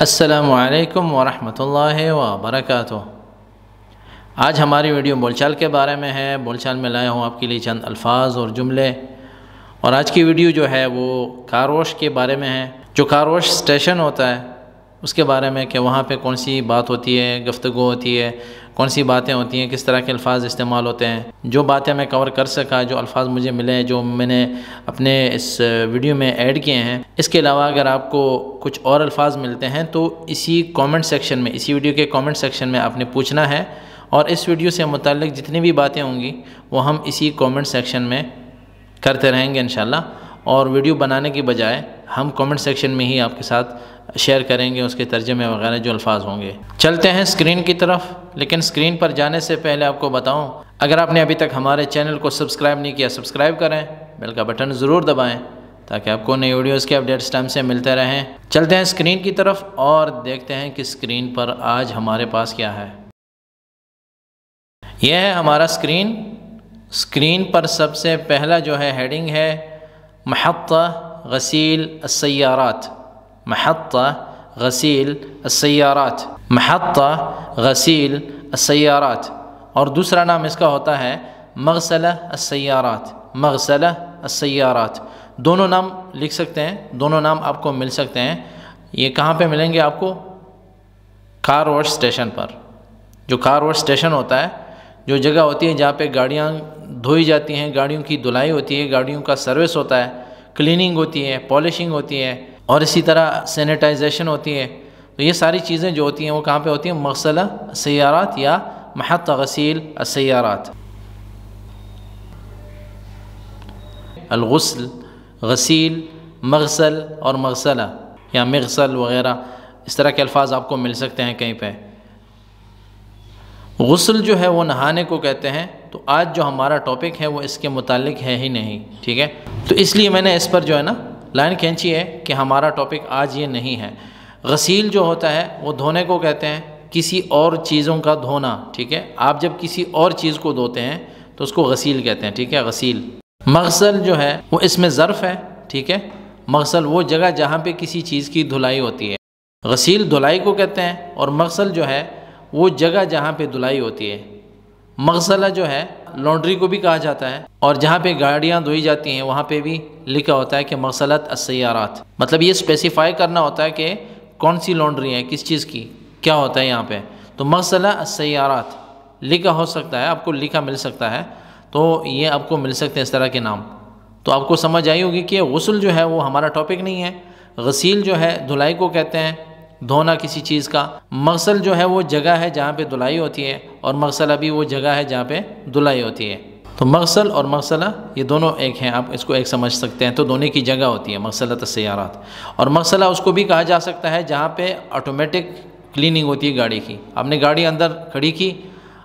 السلام علیکم ورحمۃ اللہ وبرکاتہ۔ آج ہماری ویڈیو بول چال کے بارے میں ہے۔ بول چال میں لایا ہوں آپ کے لیے چند الفاظ اور جملے، اور آج کی ویڈیو جو ہے وہ کار واش کے بارے میں ہے۔ جو کار واش اسٹیشن ہوتا ہے اس کے بارے میں کہ وہاں پہ کون سی بات ہوتی ہے، گفتگو ہوتی ہے، کون سی باتیں ہوتی ہیں، کس طرح کے الفاظ استعمال ہوتے ہیں۔ جو باتیں میں کور کر سکا، جو الفاظ مجھے ملے، جو میں نے اپنے اس ویڈیو میں ایڈ کیے ہیں۔ اس کے علاوہ اگر آپ کو کچھ اور الفاظ ملتے ہیں تو اسی کامنٹ سیکشن میں، اسی ویڈیو کے کامنٹ سیکشن میں آپ نے پوچھنا ہے، اور اس ویڈیو سے متعلق جتنی بھی باتیں ہوں گی وہ ہم اسی کامنٹ سیکشن میں کرتے رہیں گے انشاءاللہ، اور ویڈیو بنانے کی بجائے ہم کامنٹ سیکشن میں ہی آپ کے ساتھ شیئر کریں گے اس کے ترجمے وغیرہ جو الفاظ ہوں گے۔ چلتے ہیں اسکرین کی طرف، لیکن اسکرین پر جانے سے پہلے آپ کو بتاؤں، اگر آپ نے ابھی تک ہمارے چینل کو سبسکرائب نہیں کیا، سبسکرائب کریں، بیل کا بٹن ضرور دبائیں تاکہ آپ کو نئی ویڈیوز کے اپڈیٹس ٹائم سے ملتے رہیں۔ چلتے ہیں اسکرین کی طرف اور دیکھتے ہیں کہ اسکرین پر آج ہمارے پاس کیا ہے۔ یہ ہے ہمارا اسکرین۔ اسکرین پر سب سے پہلا جو ہے ہیڈنگ ہے محطہ غسیل السیارات۔ محطہ غسیل السیارات، محطہ غسیل السیارات، اور دوسرا نام اس کا ہوتا ہے مغسلہ السیارات، مغسلہ السیارات۔ دونوں نام لکھ سکتے ہیں، دونوں نام آپ کو مل سکتے ہیں۔ یہ کہاں پہ ملیں گے آپ کو؟ کار واش اسٹیشن پر۔ جو کار واش اسٹیشن ہوتا ہے، جو جگہ ہوتی ہے جہاں پہ گاڑیاں دھوئی جاتی ہیں، گاڑیوں کی دھلائی ہوتی ہے، گاڑیوں کا سروس ہوتا ہے، کلیننگ ہوتی ہے، پالشنگ ہوتی ہے، اور اسی طرح سینیٹائزیشن ہوتی ہے۔ تو یہ ساری چیزیں جو ہوتی ہیں وہ کہاں پہ ہوتی ہیں؟ مغسلہ السیارات یا محطہ غسیل السیارات۔ الغسل، غسیل، مغسل اور مغسلہ یا مغسل وغیرہ اس طرح کے الفاظ آپ کو مل سکتے ہیں کہیں پہ۔ غسل جو ہے وہ نہانے کو کہتے ہیں، تو آج جو ہمارا ٹاپک ہے وہ اس کے متعلق ہے ہی نہیں، ٹھیک ہے؟ تو اس لیے میں نے اس پر جو ہے نا لائن کھینچی ہے کہ ہمارا ٹاپک آج یہ نہیں ہے۔ غسیل جو ہوتا ہے وہ دھونے کو کہتے ہیں، کسی اور چیزوں کا دھونا، ٹھیک ہے؟ آپ جب کسی اور چیز کو دھوتے ہیں تو اس کو غسیل کہتے ہیں، ٹھیک ہے؟ غسیل۔ مغسل جو ہے وہ اس میں ظرف ہے، ٹھیک ہے؟ مغسل وہ جگہ جہاں پہ کسی چیز کی دھلائی ہوتی ہے۔ غسیل دھلائی کو کہتے ہیں، اور مغسل جو ہے وہ جگہ جہاں پہ دھلائی ہوتی ہے۔ مغسلہ جو ہے لانڈری کو بھی کہا جاتا ہے، اور جہاں پہ گاڑیاں دھوئی جاتی ہیں وہاں پہ بھی لکھا ہوتا ہے کہ مغسلۃ السیارات۔ مطلب یہ اسپیسیفائی کرنا ہوتا ہے کہ کون سی لانڈری ہے، کس چیز کی، کیا ہوتا ہے یہاں پہ۔ تو مغسلہ السیارات لکھا ہو سکتا ہے، آپ کو لکھا مل سکتا ہے، تو یہ آپ کو مل سکتے ہیں اس طرح کے نام۔ تو آپ کو سمجھ آئی ہوگی کہ غسل جو ہے وہ ہمارا ٹاپک نہیں ہے۔ غسیل جو ہے دھلائی کو کہتے ہیں، دھونا کسی چیز کا۔ مغسل جو ہے وہ جگہ ہے جہاں پہ دھلائی ہوتی ہے، اور مغسلہ بھی وہ جگہ ہے جہاں پہ دھلائی ہوتی ہے۔ تو مغسل اور مغسلہ یہ دونوں ایک ہیں، آپ اس کو ایک سمجھ سکتے ہیں۔ تو دونوں کی جگہ ہوتی ہے مغسلۃ السیارات۔ اور مغسلہ اس کو بھی کہا جا سکتا ہے جہاں پہ آٹومیٹک کلیننگ ہوتی ہے گاڑی کی۔ آپ نے گاڑی اندر کھڑی کی،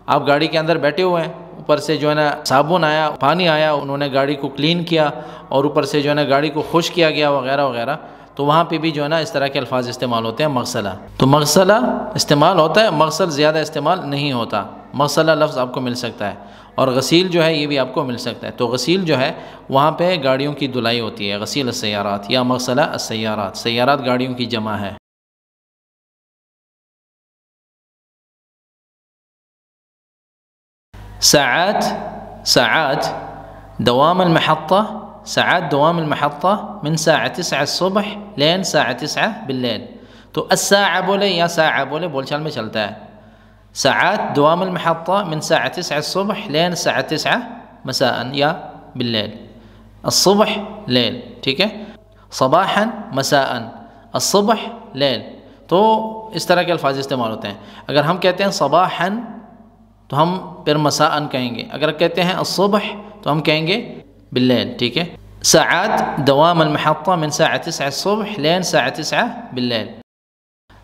آپ گاڑی کے اندر بیٹھے ہوئے ہیں، اوپر سے جو ہے نا صابن آیا، پانی آیا، انہوں نے گاڑی کو کلین کیا، اور اوپر سے جو ہے نا گاڑی کو خشک کیا گیا وغیرہ وغیرہ، تو وہاں پہ بھی جو ہے نا اس طرح کے الفاظ استعمال ہوتے ہیں مغسلہ۔ تو مغسلہ استعمال ہوتا ہے، مغسل زیادہ استعمال نہیں ہوتا۔ مغسلہ لفظ آپ کو مل سکتا ہے، اور غسیل جو ہے یہ بھی آپ کو مل سکتا ہے۔ تو غسیل جو ہے وہاں پہ گاڑیوں کی دھلائی ہوتی ہے، غسیل السیارات یا مغسلہ السیارات۔ سیارات گاڑیوں کی جمع ہے۔ ساعات، ساعات دوام المحطة، ساعات دوام المحطة من ساعة 9 الصبح لين ساعة 9 بالليل۔ تو الساعة بولے یا ساعة بولے بول چال میں چلتا ہے۔ ساعات دوام المحطة من ساعة 9 الصبح لين ساعة 9 مساء یا بالليل۔ الصبح لیل، ٹھیک ہے؟ صباحا مساء، الصبح لیل۔ تو اس طرح کے الفاظ استعمال ہوتے ہیں۔ اگر ہم کہتے ہیں صباحا تو ہم پھر مساء کہیں گے، اگر کہتے ہیں الصبح تو ہم کہیں گے باللیل، ٹھیک ہے؟ ساعات دوام المحطة من ساعة 9 الصبح لين ساعة 9 باللیل۔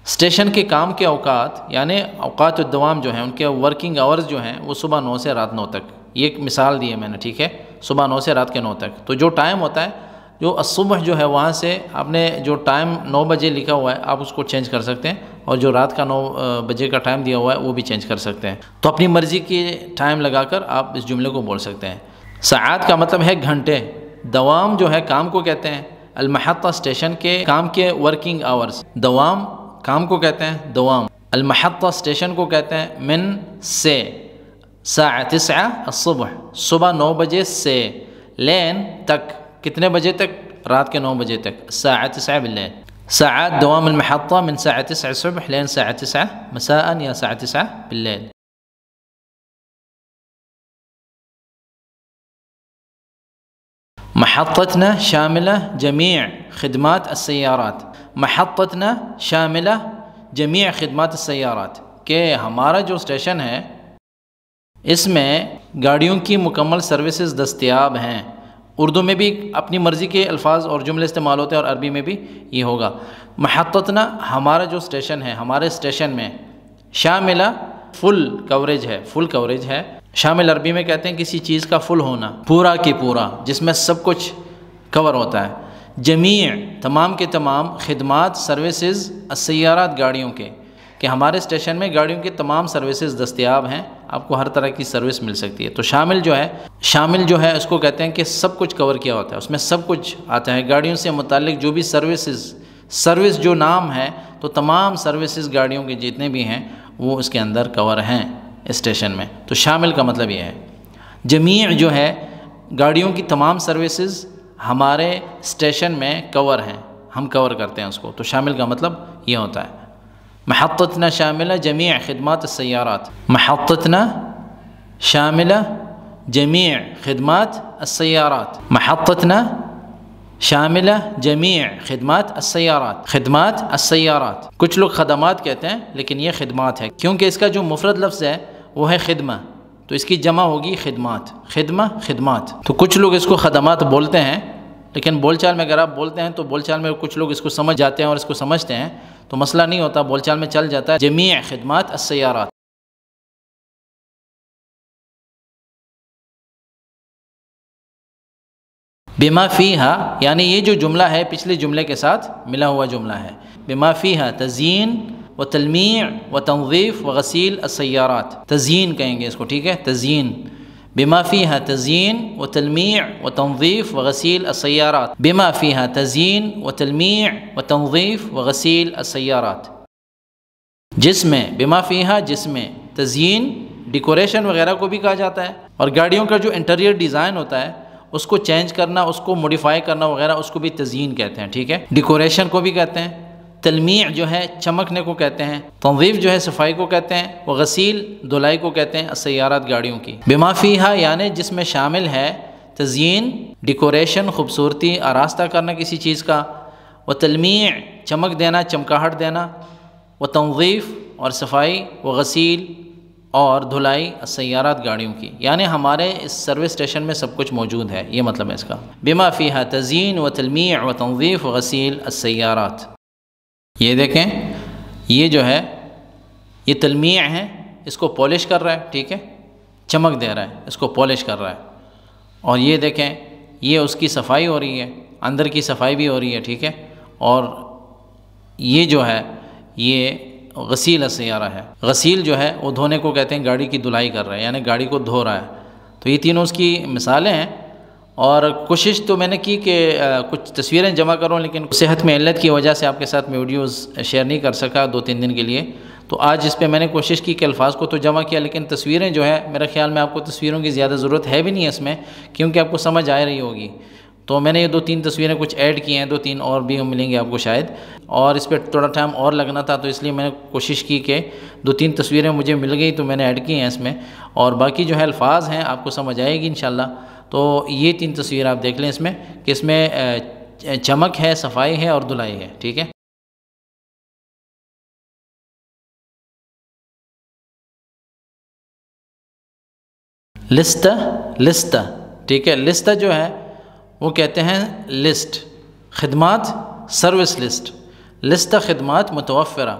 اسٹیشن کے کام کے اوقات یعنی اوقات الدوام جو ہیں، ان کے ورکنگ آورز جو ہیں وہ صبح 9 سے رات 9 تک۔ یہ ایک مثال دی ہے میں نے، ٹھیک ہے؟ صبح 9 سے رات کے 9 تک۔ تو جو ٹائم ہوتا ہے، جو الصبح جو ہے وہاں سے آپ نے جو ٹائم 9 بجے لکھا ہوا ہے آپ اس کو چینج کر سکتے ہیں، اور جو رات کا 9 بجے کا ٹائم دیا ہوا ہے وہ بھی چینج کر سکتے ہیں۔ تو اپنی مرضی کی ٹائم لگا کر آپ اس جملے کو بول سکتے ہیں۔ ساعات کا مطلب ہے گھنٹے، دوام جو ہے کام کو کہتے ہیں، المحطہ اسٹیشن کے کام کے ورکنگ آورز، دوام کام کو کہتے ہیں دوام. المحطہ اسٹیشن کو کہتے ہیں من سے. ساعة 9 الصبح صبح 9 بجے سے لین تک کتنے بجے تک؟ رات کے 9 بجے تک. الساعة 9 بالليل. ساعات دوام المحطة من ساعة 9 الصبح لين ساعة 9 مساء يا ساعة 9 بالليل. محطتنا شاملة جميع خدمات السيارات. محطتنا شاملة جميع خدمات السيارات کہ ہمارا جو اسٹیشن ہے اس میں گاڑیوں کی مکمل سروسز دستیاب ہیں. اردو میں بھی اپنی مرضی کے الفاظ اور جملے استعمال ہوتے ہیں اور عربی میں بھی یہ ہوگا. محطتنا ہمارا جو اسٹیشن ہے، ہمارے اسٹیشن میں شاملہ فل کوریج ہے، فل کوریج ہے. شامل عربی میں کہتے ہیں کسی چیز کا فل ہونا، پورا کی پورا، جس میں سب کچھ کور ہوتا ہے. جمیع تمام کے تمام خدمات سروسز السیارات گاڑیوں کے، کہ ہمارے اسٹیشن میں گاڑیوں کے تمام سروسز دستیاب ہیں، آپ کو ہر طرح کی سروس مل سکتی ہے. تو شامل جو ہے اس کو کہتے ہیں کہ سب کچھ کور کیا ہوتا ہے، اس میں سب کچھ آتا ہے. گاڑیوں سے متعلق جو بھی سروس جو نام ہے تو تمام سروسز گاڑیوں کے جتنے بھی ہیں وہ اس کے اندر کور ہیں اسٹیشن میں. تو شامل کا مطلب یہ ہے. جمیع جو ہے گاڑیوں کی تمام سروسز ہمارے اسٹیشن میں کور ہیں، ہم کور کرتے ہیں اس کو. تو شامل کا مطلب یہ ہوتا ہے. محطتنا شاملہ جمیع خدمات السیارات. محطتنا شاملہ جمیع خدمات السیارات. محطتنا شاملہ جمیع خدمات السیارات. خدمات السیارات. کچھ لوگ خدمات کہتے ہیں لیکن یہ خدمات ہے، کیونکہ اس کا جو مفرد لفظ ہے وہ ہے خدمہ، تو اس کی جمع ہوگی خدمات. خدمہ خدمات. تو کچھ لوگ اس کو خدمات بولتے ہیں، لیکن بول چال میں اگر آپ بولتے ہیں تو بول چال میں کچھ لوگ اس کو سمجھ جاتے ہیں اور اس کو سمجھتے ہیں تو مسئلہ نہیں ہوتا، بول چال میں چل جاتا ہے. جمیع خدمات السیارات. بما فیہا یعنی یہ جو جملہ ہے پچھلے جملے کے ساتھ ملا ہوا جملہ ہے. بما فیہا تزیین و تلمیع و تنظیف و غسیل السیارات. تزیین کہیں گے اس کو، ٹھیک ہے، تزیین. بما فیہا تزیین و تلمیع و تنظیف و غسیل السیارات. بما فیہا تزیین و تلمیع و تنظیف و غسیل السیارات. جس میں، بما فیہا جس میں، تزیین ڈیکوریشن وغیرہ کو بھی کہا جاتا ہے، اور گاڑیوں کا جو انٹیریئر ڈیزائن ہوتا ہے اس کو چینج کرنا، اس کو موڈیفائی کرنا وغیرہ، اس کو بھی تزیین کہتے ہیں، ٹھیک ہے. ڈیکوریشن کو بھی کہتے ہیں. تلمیع جو ہے چمکنے کو کہتے ہیں. تنظیف جو ہے صفائی کو کہتے ہیں. و غسیل دھلائی کو کہتے ہیں السیارات گاڑیوں کی. بما فیہا یعنی جس میں شامل ہے تزیین ڈیکوریشن خوبصورتی آراستہ کرنا کسی چیز کا، و تلمیع چمک دینا چمکاہٹ دینا، و تنظیف اور صفائی، و غسیل اور دھلائی السیارات گاڑیوں کی، یعنی ہمارے اس سروس اسٹیشن میں سب کچھ موجود ہے، یہ مطلب ہے اس کا. بما فیہا تزیین و تلمیع و تنظیف و غسیل السیارات. یہ دیکھیں، یہ جو ہے یہ تلمیع ہے، اس کو پالش کر رہا ہے، ٹھیک ہے، چمک دے رہا ہے، اس کو پالش کر رہا ہے. اور یہ دیکھیں یہ اس کی صفائی ہو رہی ہے، اندر کی صفائی بھی ہو رہی ہے، ٹھیک ہے. اور یہ جو ہے یہ غسیل السیارہ ہے. غسیل جو ہے وہ دھونے کو کہتے ہیں، گاڑی کی دھلائی کر رہا ہے یعنی گاڑی کو دھو رہا ہے. تو یہ تینوں اس کی مثالیں ہیں. اور کوشش تو میں نے کی کہ کچھ تصویریں جمع کروں، لیکن صحت میں علت کی وجہ سے آپ کے ساتھ میں ویڈیوز شیئر نہیں کر سکا 2-3 دن کے لیے. تو آج اس پہ میں نے کوشش کی کہ الفاظ کو تو جمع کیا، لیکن تصویریں جو ہے میرے خیال میں آپ کو تصویروں کی زیادہ ضرورت ہے بھی نہیں اس میں، کیونکہ آپ کو سمجھ آ رہی ہوگی. تو میں نے یہ 2-3 تصویریں کچھ ایڈ کی ہیں، 2-3 اور بھی ملیں گے آپ کو شاید، اور اس پہ تھوڑا ٹائم اور لگنا تھا، تو اس لیے میں نے کوشش کی کہ 2-3 تصویریں مجھے مل گئی تو میں نے ایڈ کی ہیں اس میں، اور باقی جو ہے الفاظ ہیں آپ کو سمجھ آئے گی انشاءاللہ. تو یہ 3 تصویر آپ دیکھ لیں اس میں کہ اس میں چمک ہے، صفائی ہے اور دھلائی ہے، ٹھیک ہے. لسٹ، ٹھیک ہے. لسٹ جو ہے وہ کہتے ہیں لسٹ خدمات، سروس لسٹ. لسٹ خدمات متوفرہ،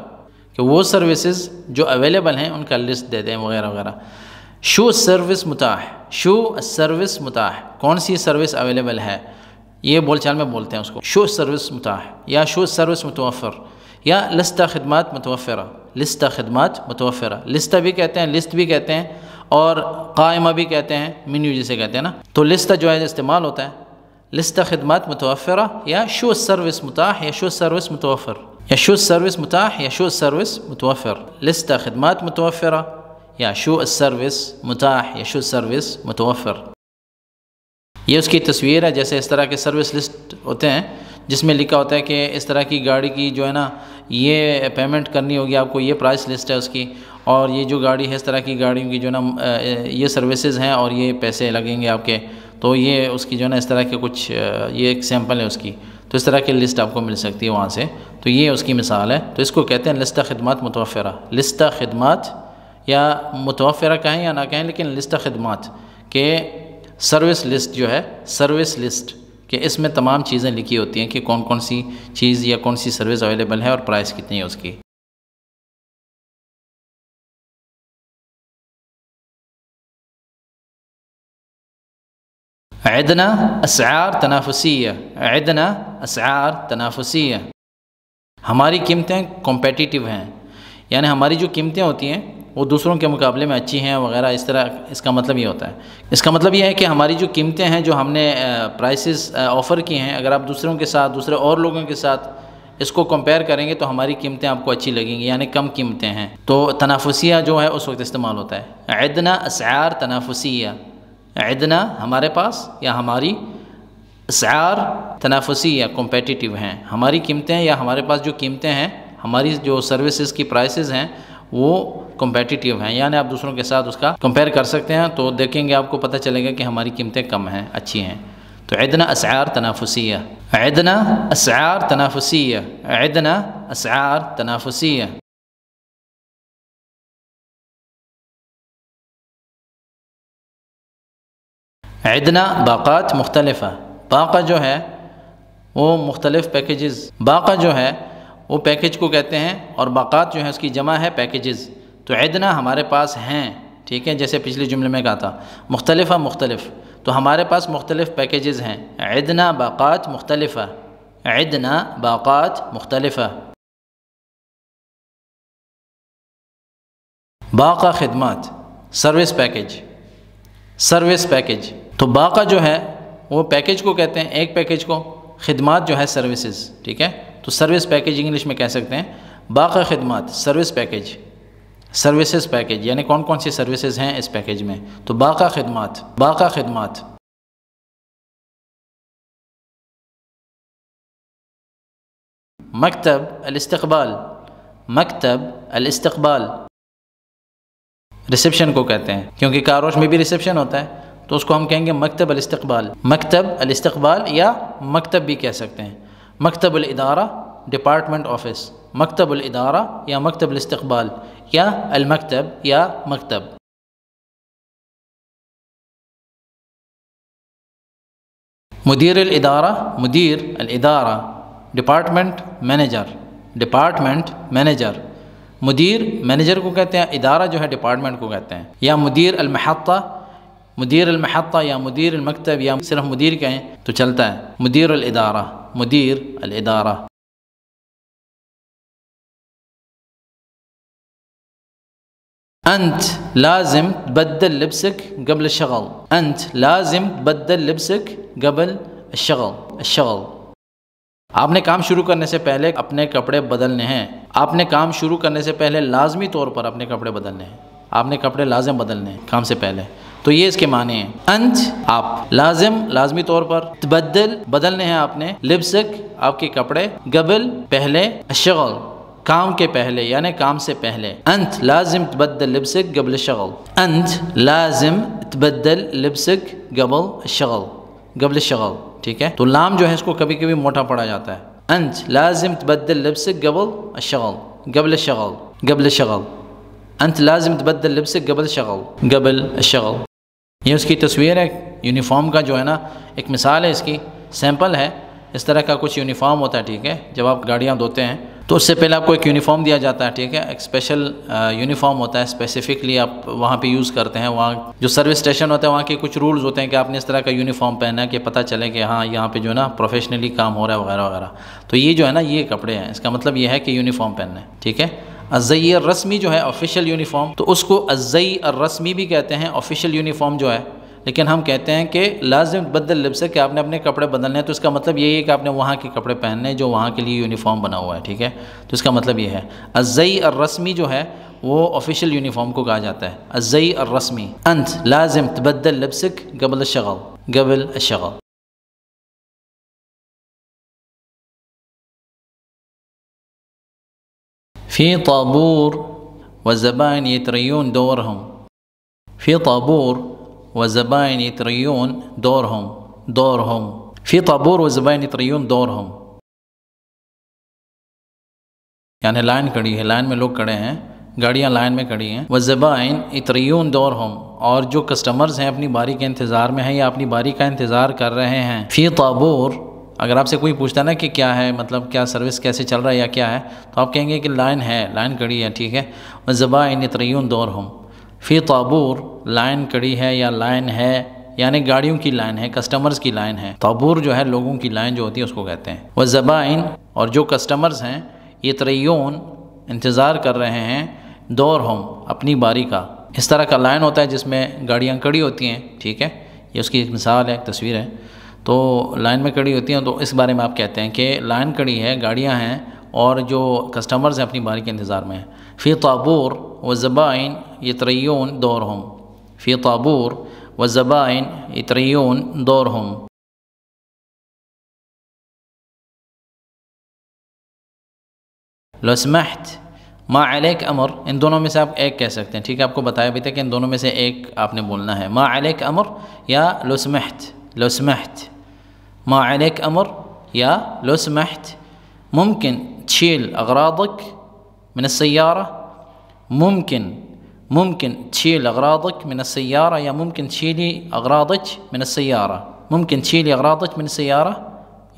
کہ وہ سروسز جو اویلیبل ہیں ان کا لسٹ دے دیں وغیرہ وغیرہ. شو سروس متاح، شو سروس متاح، کون سی سروس اویلیبل ہے، یہ بول چال میں بولتے ہیں اس کو. شو سروس متاح یا شو سروس متوفر یا لسٹ خدمات متوفرہ. لسٹ خدمات متوفرہ، لسٹ بھی کہتے ہیں، لسٹ بھی کہتے ہیں، اور قائمہ بھی کہتے ہیں، مینیو جسے کہتے ہیں نا. تو لسٹ جو ہے استعمال ہوتا ہے. لسٹ خدمات متوفرہ یا شو سروس متاح یا شو سروس متوفر. یا شو السروس متاح یا شو السروس متوفر، لستہ خدمات متوفرہ یا شو السروس متاح یا شو السروس متوفر۔ یہ اس کی تصویر ہے، جیسے اس طرح کے سروس لسٹ ہوتے ہیں جس میں لکھا ہوتا ہے کہ اس طرح کی گاڑی کی جو ہے نا یہ پیمنٹ کرنی ہوگی آپ کو، یہ پرائس لسٹ ہے اس کی، اور یہ جو گاڑی ہے اس طرح کی گاڑیوں کی جو ہے نا یہ سروسز ہیں اور یہ پیسے لگیں گے آپ کے، تو یہ اس کی جو ہے نا اس طرح کے کچھ یہ ایک سیمپل ہے اس کی، تو اس طرح کی لسٹ آپ کو مل سکتی ہے وہاں سے، تو یہ اس کی مثال ہے۔ تو اس کو کہتے ہیں لستہ خدمات متوفرہ۔ لستہ خدمات یا متوفرہ کہیں یا نہ کہیں، لیکن لستہ خدمات کہ سروس لسٹ جو ہے، سروس لسٹ کہ اس میں تمام چیزیں لکھی ہوتی ہیں کہ کون کون سی چیز یا کون سی سروس اویلیبل ہے اور پرائس کتنی ہے اس کی۔ عندنا اسعار تنافسیہ، عندنا اسعار تنافسیہ، ہماری قیمتیں کمپیٹیٹیو ہیں، یعنی ہماری جو قیمتیں ہوتی ہیں وہ دوسروں کے مقابلے میں اچھی ہیں وغیرہ، اس طرح اس کا مطلب یہ ہوتا ہے۔ اس کا مطلب یہ ہے کہ ہماری جو قیمتیں ہیں جو ہم نے پرائسز آفر کی ہیں، اگر آپ دوسروں کے ساتھ دوسرے اور لوگوں کے ساتھ اس کو کمپیئر کریں گے تو ہماری قیمتیں آپ کو اچھی لگیں گی، یعنی کم قیمتیں ہیں، تو تنافسیہ جو ہے اس وقت استعمال ہوتا ہے۔ عندنا اسعار تنافسیہ، عندنا ہمارے پاس یا ہماری، اسعار تنافسیہ کمپیٹیٹیو ہیں، ہماری قیمتیں یا ہمارے پاس جو قیمتیں ہیں، ہماری جو سروسز کی پرائسز ہیں وہ کمپیٹیٹیو ہیں، یعنی آپ دوسروں کے ساتھ اس کا کمپیئر کر سکتے ہیں، تو دیکھیں گے آپ کو پتہ چلے گا کہ ہماری قیمتیں کم ہیں، اچھی ہیں۔ تو عندنا اسعار تنافسیہ، عندنا اسعار تنافسیہ، عندنا اسعار تنافسیہ۔ عندنا باقات مختلفہ، باقہ جو ہے وہ مختلف پیکیجز، باقہ جو ہے وہ پیکیج کو کہتے ہیں، اور باقات جو ہے اس کی جمع ہے پیکیجز۔ تو عندنا ہمارے پاس ہیں، ٹھیک ہے، جیسے پچھلے جملے میں کہا تھا مختلفہ مختلف، تو ہمارے پاس مختلف پیکیجز ہیں۔ عندنا باقات مختلفہ، عندنا باقات مختلفہ۔ باقہ خدمات، سروس پیکیج، سروس پیکیج، تو باقہ جو ہے وہ پیکیج کو کہتے ہیں، ایک پیکیج کو، خدمات جو ہے سروسز، ٹھیک ہے، تو سروس پیکیج انگلش میں کہہ سکتے ہیں باقہ خدمات، سروس پیکیج، سروسز پیکیج، یعنی کون کون سی سروسز ہیں اس پیکیج میں، تو باقہ خدمات، باقہ خدمات۔ مکتب الاستقبال، مکتب الاستقبال، ریسیپشن کو کہتے ہیں، کیونکہ کاروش میں بھی ریسیپشن ہوتا ہے تو اس کو ہم کہیں گے مکتب الاستقبال، مکتب الاستقبال، یا مکتب بھی کہہ سکتے ہیں، مکتب الادارہ، ڈپارٹمنٹ آفس، مکتب الادارہ یا مکتب الاستقبال یا المکتب یا مکتب۔ مدیر الادارہ، مدیر الادارہ، ڈپارٹمنٹ مینیجر، ڈپارٹمنٹ مینیجر، مدیر مینیجر کو کہتے ہیں، ادارہ جو ہے ڈپارٹمنٹ کو کہتے ہیں، یا مدیر المحطہ، مدیر المحطہ یا مدیر المکتب، یا صرف مدیر کہیں تو چلتا ہے، مدیر الادارہ، مدیر الادارہ۔ انت لازم تبدل لبسك قبل الشغل، انت لازم تبدل لبسك قبل الشغل، الشغل، آپ نے کام شروع کرنے سے پہلے اپنے کپڑے بدلنے ہیں، آپ نے کام شروع کرنے سے پہلے لازمی طور پر اپنے کپڑے بدلنے ہیں، آپ نے کپڑے لازم بدلنے ہیں کام سے پہلے، تو یہ اس کے معنی ہیں۔ انت آپ، لازم لازمی طور پر، تبدل بدلنے ہیں آپ نے، لبسک آپ کے کپڑے، قبل پہلے، الشغل کام کے پہلے یعنی کام سے پہلے، انت لازم تبدل لبسک قبل الشغل، انت لازم تبدل لبسک قبل الشغل، قبل الشغل، ٹھیک ہے، تو لام جو ہے اس کو کبھی کبھی موٹا پڑا جاتا ہے، انت لازم تبدل لبسک قبل الشغل، قبل الشغل، قبل الشغل، انت لازم تبدل لبسک قبل الشغل، قبل الشغل۔ یہ اس کی تصویر ہے یونیفارم کا، جو ہے نا ایک مثال ہے اس کی، سیمپل ہے، اس طرح کا کچھ یونیفارم ہوتا ہے، ٹھیک ہے، جب آپ گاڑیاں دھوتے ہیں تو اس سے پہلے آپ کو ایک یونیفارم دیا جاتا ہے، ٹھیک ہے، ایک اسپیشل یونیفارم ہوتا ہے، اسپیسیفکلی آپ وہاں پہ یوز کرتے ہیں، وہاں جو سروس اسٹیشن ہوتا ہے وہاں کے کچھ رولز ہوتے ہیں کہ آپ نے اس طرح کا یونیفارم پہنا ہے کہ پتہ چلے کہ ہاں یہاں پہ جو ہے نا پروفیشنلی کام ہو رہا ہے وغیرہ وغیرہ، تو یہ جو ہے نا یہ کپڑے ہیں، اس کا مطلب یہ ہے کہ یونیفارم پہننا ہے، ٹھیک ہے۔ الزئی الرسمی جو ہے آفیشیل یونیفارم، تو اس کو الزئی الرسمی بھی کہتے ہیں، آفیشیل یونیفارم جو ہے، لیکن ہم کہتے ہیں کہ لازم بدل لبس ہے کہ آپ نے اپنے کپڑے بدلنے ہیں، تو اس کا مطلب یہی ہے کہ آپ نے وہاں کے کپڑے پہننے جو وہاں کے لیے یونیفارم بنا ہوا ہے، ٹھیک ہے، تو اس کا مطلب یہ ہے۔ الزئی الرسمی جو ہے وہ آفیشیل یونیفارم کو کہا جاتا ہے، الزئی الرسمی۔ انت لازم تبدل لبسک قبل الشغل، قبل الشغل۔ في طابور والزبائن يتريون دورهم، في طابور والزبائن يتريون دورهم، في طابور والزبائن يتريون دورهم، یعنی لائن کھڑی ہے، لائن میں لوگ کھڑے ہیں، گاڑیاں لائن میں کھڑی ہیں، والزبائن يتريون دورهم، اور جو کسٹمرز ہیں اپنی باری کے انتظار میں ہیں یا اپنی باری کا انتظار کر رہے ہیں۔ فی طابور، اگر آپ سے کوئی پوچھتا نا کہ کیا ہے، مطلب کیا سروس کیسے چل رہا ہے یا کیا ہے، تو آپ کہیں گے کہ لائن ہے، لائن کھڑی ہے، ٹھیک ہے۔ والزبائن يتريون دورهم، فی طابور لائن کھڑی ہے یا لائن ہے، یعنی گاڑیوں کی لائن ہے، کسٹمرز کی لائن ہے۔ طابور جو ہے لوگوں کی لائن جو ہوتی ہے اس کو کہتے ہیں۔ والزبائن، اور جو کسٹمرز ہیں، يتريون انتظار کر رہے ہیں، دورهم اپنی باری کا۔ اس طرح کا لائن ہوتا ہے جس میں گاڑیاں کھڑی ہوتی ہیں، ٹھیک ہے، یہ اس کی ایک مثال ہے، ایک تصویر ہے، تو لائن میں کھڑی ہوتی ہیں، تو اس بارے میں آپ کہتے ہیں کہ لائن کھڑی ہے، گاڑیاں ہیں، اور جو کسٹمرز ہیں اپنی باری کے انتظار میں ہیں۔ فی طابور والزبائن يتريون دورهم، فی طابور والزبائن يتريون دورهم۔ لو سمحت ما علیک امر، ان دونوں میں سے آپ ایک کہہ سکتے ہیں، ٹھیک ہے، آپ کو بتایا بھی تھا کہ ان دونوں میں سے ایک آپ نے بولنا ہے، ما علیک امر یا لو سمحت، لو سمحت، ما علیک امر یا لو سمحت۔ ممکن تشيل أغراضك من السيارة، ممكن تشيل أغراضك من السيارة، یا ممكن تشيلي أغراضك من السيارة، ممكن تشيلي أغراضك من السيارة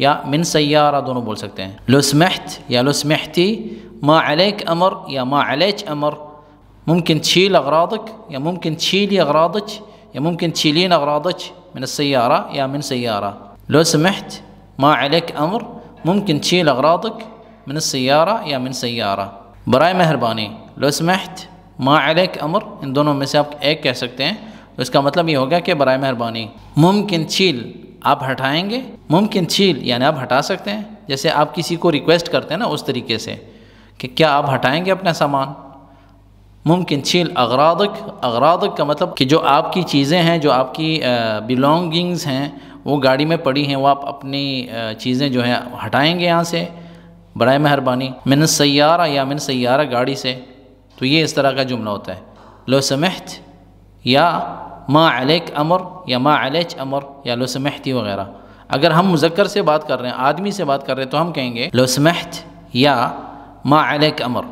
یا من سیارہ دونوں بول سکتے ہیں۔ لو سمحت یا لو سمحتی، ما علیک امر یا ما علیک امر، ممكن تشيل أغراضك یا ممكن تشيلي أغراضك یا ممكن تشيلين أغراضك من السيارة یا من سيارة۔ لو سمحت ما علیک امر، ممكن تشيل أغراضك من السيارة یا من سيارة۔ برائے مہربانی، لو سمحت ما علیک امر، ان دونوں میں سے آپ ایک کہہ سکتے ہیں، تو اس کا مطلب یہ ہوگا کہ برائے مہربانی۔ ممکن تشیل، آپ ہٹائیں گے، ممکن تشیل یعنی آپ ہٹا سکتے ہیں، جیسے آپ کسی کو ریکویسٹ کرتے ہیں نا اس طریقے سے کہ کیا آپ ہٹائیں گے اپنا سامان۔ ممکن تشیل اغراضک، اغراضک کا مطلب کہ جو آپ کی چیزیں ہیں، جو آپ کی بلونگنگز ہیں وہ گاڑی میں پڑی ہیں، وہ آپ اپنی چیزیں جو ہیں ہٹائیں گے یہاں سے برائے مہربانی۔ من السیارہ یا من سیارہ گاڑی سے، تو یہ اس طرح کا جملہ ہوتا ہے۔ لو سمحت یا ما علیک امر یا ما علیک امر یا لو سمحتی وغیرہ۔ اگر ہم مذکر سے بات کر رہے ہیں، آدمی سے بات کر رہے ہیں، تو ہم کہیں گے لو سمحت یا ما علیک امر۔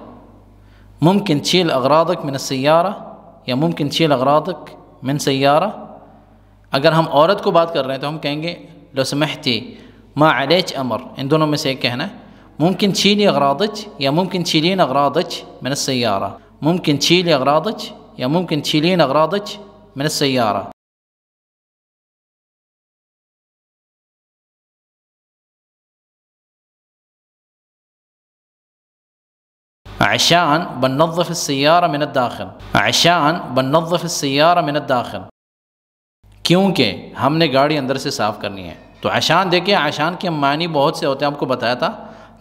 ممکن تشيل أغراضك من السيارة یا ممکن تشيل أغراضك من سيارة۔ اگر ہم عورت کو بات کر رہے ہیں تو ہم کہیں گے لو سمحتی ما علیک امر، ان دونوں میں سے ایک کہنا ہے۔ ممكن تشيلي أغراضك یا ممكن تشيلين أغراضك من السيارة، ممكن تشيلي أغراضك یا ممكن تشيلين أغراضك من السيارة۔ عشان بننظف السيارة من الداخل، عشان بننظف السيارة من الداخل، کیونکہ ہم نے گاڑی اندر سے صاف کرنی ہے۔ تو عشان دیکھیں، عشان کے معنی بہت سے ہوتے ہیں، آپ کو بتایا تھا،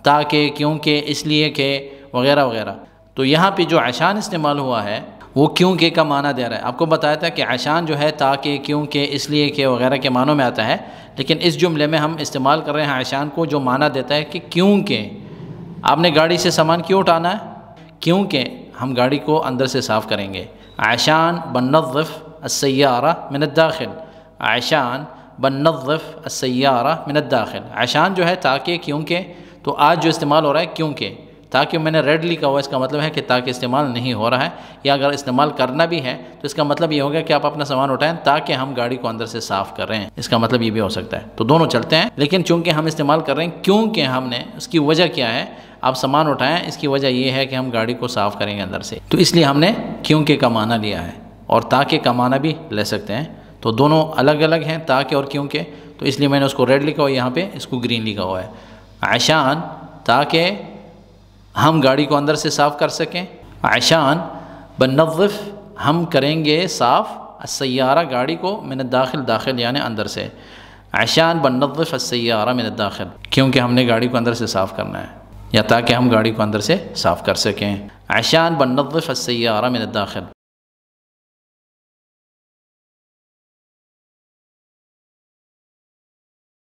تاکہ، کیونکہ، اس لیے کہ، وغیرہ وغیرہ۔ تو یہاں پہ جو عشان استعمال ہوا ہے وہ کیونکہ کا معنی دے رہا ہے۔ آپ کو بتایا تھا کہ عشان جو ہے تاکہ، کیونکہ، اس لیے کہ، وغیرہ کے معنوں میں آتا ہے، لیکن اس جملے میں ہم استعمال کر رہے ہیں عشان کو جو معنی دیتا ہے کہ کیونکہ آپ نے گاڑی سے سامان کیوں اٹھانا ہے، کیونکہ ہم گاڑی کو اندر سے صاف کریں گے۔ عشان بننظف السيارة من الداخل، عشان بننظف السيارة من الداخل۔ عشان جو ہے تاکہ، کیونکہ، تو آج جو استعمال ہو رہا ہے کیونکہ، تاکہ میں نے ریڈ لکھا ہوا، اس کا مطلب ہے کہ تاکہ استعمال نہیں ہو رہا ہے، یا اگر استعمال کرنا بھی ہے تو اس کا مطلب یہ ہوگا کہ آپ اپنا سامان اٹھائیں تاکہ ہم گاڑی کو اندر سے صاف کر رہے ہیں، اس کا مطلب یہ بھی ہو سکتا ہے۔ تو دونوں چلتے ہیں، لیکن چونکہ ہم استعمال کر رہے ہیں کیونکہ ہم نے، اس کی وجہ کیا ہے، آپ سامان اٹھائیں، اس کی وجہ یہ ہے کہ ہم گاڑی کو صاف کریں گے اندر سے، تو اس لیے ہم نے کیونکہ کا معنی لیا ہے، اور تاکہ کا معنی بھی لے سکتے ہیں۔ تو دونوں الگ الگ ہیں، تاکہ اور کیونکہ، تو اس لیے میں نے اس کو ریڈ لکھا ہوا ہے، یہاں پہ اس کو گرین لکھا ہوا ہے۔ عشان تاکہ ہم گاڑی کو اندر سے صاف کر سکیں، عشان بننظف ہم کریں گے صاف السیارہ گاڑی کو، من الداخل داخل یعنی اندر سے، عشان بننظف السیارہ من الداخل، کیونکہ ہم نے گاڑی کو اندر سے صاف کرنا ہے، یا تاکہ ہم گاڑی کو اندر سے صاف کر سکیں، عشان بننظف السیارہ من الداخل۔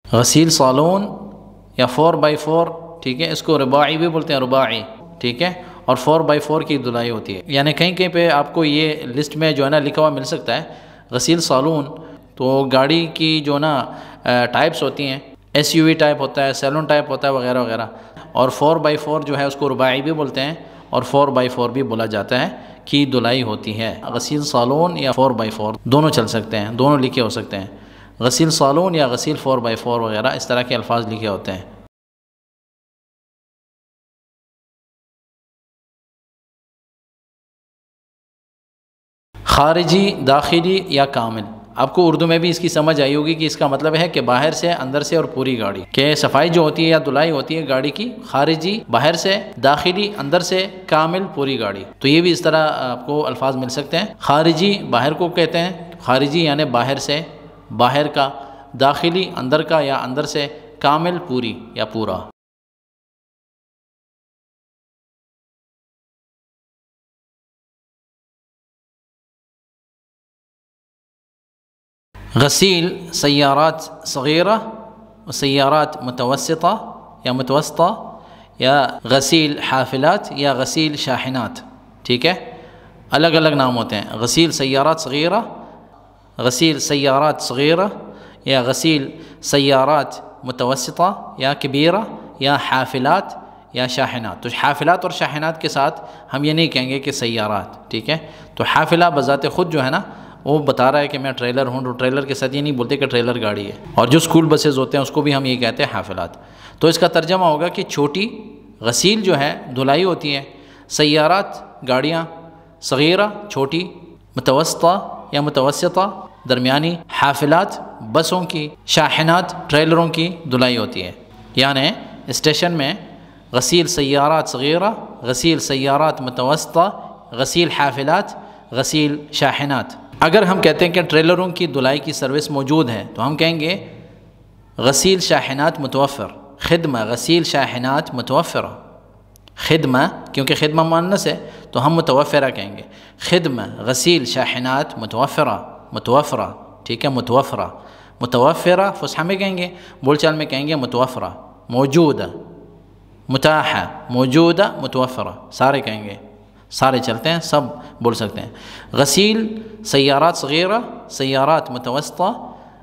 غسیل صالون یا 4x4، ٹھیک ہے، اس کو رباعی بھی بولتے ہیں، رباعی، ٹھیک ہے، اور 4x4 کی دھلائی ہوتی ہے، یعنی کہیں کہیں پہ آپ کو یہ لسٹ میں جو ہے نا لکھا ہوا مل سکتا ہے غسیل صالون۔ تو گاڑی کی جو نا ٹائپس ہوتی ہیں، SUV ٹائپ ہوتا ہے، سیلون ٹائپ ہوتا ہے، وغیرہ وغیرہ، اور 4x4 جو ہے اس کو رباعی بھی بولتے ہیں اور 4x4 بھی بولا جاتا ہے، کی دھلائی ہوتی ہے۔ غسیل صالون یا 4x4 دونوں چل سکتے ہیں، دونوں لکھے ہو سکتے ہیں، غسیل صالون یا غسیل 4x4 وغیرہ اس طرح کے الفاظ لکھے ہوتے ہیں۔ خارجی، داخلی یا کامل، آپ کو اردو میں بھی اس کی سمجھ آئی ہوگی کہ اس کا مطلب ہے کہ باہر سے، اندر سے اور پوری گاڑی، کہ صفائی جو ہوتی ہے یا دھلائی ہوتی ہے گاڑی کی، خارجی باہر سے، داخلی اندر سے، کامل پوری گاڑی۔ تو یہ بھی اس طرح آپ کو الفاظ مل سکتے ہیں۔ خارجی باہر کو کہتے ہیں، خارجی یعنی باہر سے، باہر کا، داخلی اندر کا یا اندر سے، کامل پوری یا پورا۔ غسیل سیارات صغیرہ و سیارات متوسطہ یا متوسطہ، یا غسیل حافلات یا غسیل شاحنات، ٹھیک ہے، الگ الگ نام ہوتے ہیں۔ غسیل سیارات صغیرہ، غسیل سیارات صغیرہ، یا غسیل سیارات متوسطہ یا کبیرہ، یا حافلات یا شاحنات۔ تو حافلات اور شاحنات کے ساتھ ہم یہ نہیں کہیں گے کہ سیارات، ٹھیک ہے۔ تو حافلہ بذات خود جو ہے نا وہ بتا رہا ہے کہ میں ٹریلر ہوں، تو ٹریلر کے ساتھ یہ نہیں بولتے کہ ٹریلر گاڑی ہے، اور جو اسکول بسز ہوتے ہیں اس کو بھی ہم یہ کہتے ہیں حافلات۔ تو اس کا ترجمہ ہوگا کہ چھوٹی، غسیل جو ہے دھلائی ہوتی ہے، سیارات گاڑیاں، صغیرہ چھوٹی، متوسطہ یا متوسطہ درمیانی، حافلات بسوں کی، شاحنات ٹریلروں کی دھلائی ہوتی ہے۔ یعنی اسٹیشن میں غسیل سیارات صغیرہ، غسیل سیارات متوسطہ، غسیل حافلات، غسیل شاحنات۔ اگر ہم کہتے ہیں کہ ٹریلروں کی دھلائی کی سروس موجود ہے تو ہم کہیں گے غسیل شاحنات متوفر، خدمہ غسیل شاحنات متوفرہ، خدمہ کیونکہ خدمہ مؤنث ہے تو ہم متوفرہ کہیں گے، خدمہ غسیل شاحنات متوفرہ، متوفرہ، ٹھیک ہے، متوفرہ، متوفرہ فصحى میں کہیں گے، بول چال میں کہیں گے متوفرہ، موجودہ، متاحہ، موجودہ، متوفرہ، سارے کہیں گے، سارے چلتے ہیں، سب بول سکتے ہیں۔ غسیل سیارات صغیرہ، سیارات متوسطہ،